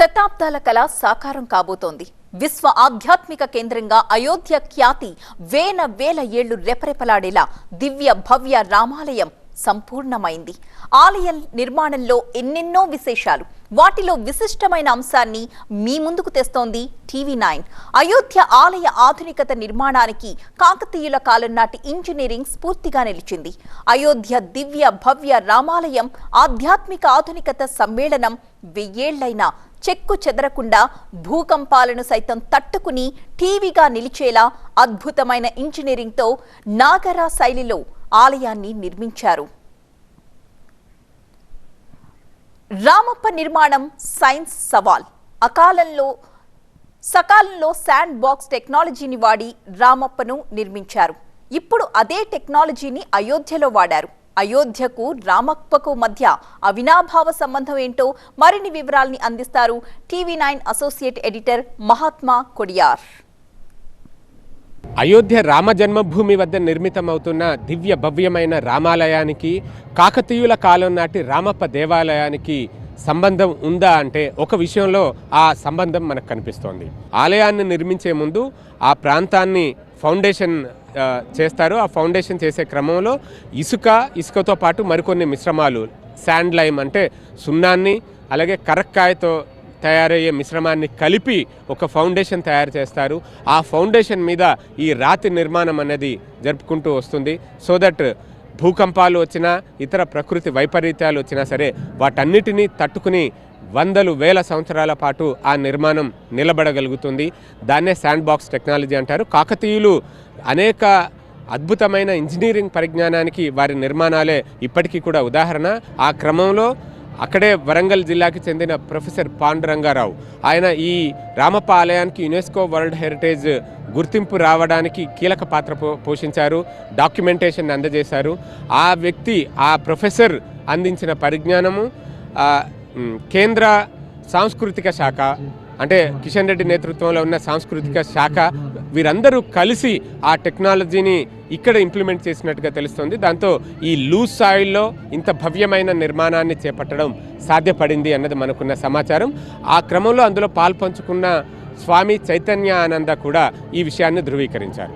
శతాబ్దాల కళ సాకారం కాబోతోంది. విశ్వ ఆధ్యాత్మిక కేంద్రంగా అయోధ్య ఖ్యాతి వేల ఏళ్లు రెపరెపలాడేలా దివ్య భవ్య రామాలయం సంపూర్ణమైంది. ఆలయ నిర్మాణంలో ఎన్నెన్నో విశేషాలు, వాటిలో విశిష్టమైన అంశాన్ని మీ ముందుకు తెస్తోంది టీవీ9. అయోధ్య ఆలయ ఆధునికత నిర్మాణానికి కాకతీయుల కాలం నాటి ఇంజనీరింగ్ స్ఫూర్తిగా నిలిచింది. అయోధ్య దివ్య భవ్య రామాలయం ఆధ్యాత్మిక ఆధునికత సమ్మేళనం 1000 ఏళ్లైనా చెక్కు చెదరకుండా భూకంపాలను సైతం తట్టుకుని టీవీగా నిలిచేలా అద్భుతమైన ఇంజనీరింగ్తో నాగరా శైలిలో ఆలయాన్ని నిర్మించారు. రామప్ప నిర్మాణం సైన్స్ సవాల్. సకాలంలో శాండ్ బాక్స్ టెక్నాలజీని వాడి రామప్పను నిర్మించారు. ఇప్పుడు అదే టెక్నాలజీని అయోధ్యలో వాడారు. అయోధ్యకు రామప్పకు మధ్య అవినాభావ సంబంధం ఏంటో మరిన్ని వివరాల్ని అందిస్తారు TV9 associate editor Mahatma Kodiyar. Ayodhya Rama జన్మభూమి వద్ద నిర్మితమవుతున్న దివ్య భవ్యమైన రామాలయానికి కాకతీయుల కాలం నాటి రామప్ప దేవాలయానికి సంబంధం ఉందా అంటే ఒక విషయంలో ఆ సంబంధం మనకు కనిపిస్తోంది. ఆలయాన్ని నిర్మించే ముందు ఆ ప్రాంతాన్ని ఫౌండేషన్ చేస్తారు. ఆ ఫౌండేషన్ చేసే క్రమంలో ఇసుకతో పాటు మరికొన్ని మిశ్రమాలు, శాండ్ లైమ్ అంటే సున్నాన్ని అలాగే కరక్కాయతో తయారయ్యే మిశ్రమాన్ని కలిపి ఒక ఫౌండేషన్ తయారు చేస్తారు. ఆ ఫౌండేషన్ మీద ఈ రాతి నిర్మాణం అనేది జరుపుకుంటూ వస్తుంది. సో దట్ భూకంపాలు వచ్చినా ఇతర ప్రకృతి వైపరీత్యాలు వచ్చినా సరే వాటన్నిటినీ తట్టుకుని వందలు వేల సంవత్సరాల పాటు ఆ నిర్మాణం నిలబడగలుగుతుంది. దాన్నే శాండ్ బాక్స్ టెక్నాలజీ అంటారు. కాకతీయులు అనేక అద్భుతమైన ఇంజనీరింగ్ పరిజ్ఞానానికి వారి నిర్మాణాలే ఇప్పటికీ కూడా ఉదాహరణ. ఆ క్రమంలో అక్కడే వరంగల్ జిల్లాకి చెందిన ప్రొఫెసర్ పాండురంగారావు, ఆయన ఈ రామప్ప ఆలయానికి యునెస్కో వరల్డ్ హెరిటేజ్ గుర్తింపు రావడానికి కీలక పాత్ర పోషించారు, డాక్యుమెంటేషన్ అందజేశారు. ఆ వ్యక్తి, ఆ ప్రొఫెసర్ అందించిన పరిజ్ఞానము కేంద్ర సాంస్కృతిక శాఖ అంటే కిషన్ రెడ్డి నేతృత్వంలో ఉన్న సాంస్కృతిక శాఖ వీరందరూ కలిసి ఆ టెక్నాలజీని ఇక్కడ ఇంప్లిమెంట్ చేసినట్టుగా తెలుస్తుంది. దాంతో ఈ లూజ్ సాయిల్లో ఇంత భవ్యమైన నిర్మాణాన్ని చేపట్టడం సాధ్యపడింది అన్నది మనకున్న సమాచారం. ఆ క్రమంలో అందులో పాల్పంచుకున్న స్వామి చైతన్యానంద కూడా ఈ విషయాన్ని ధృవీకరించారు.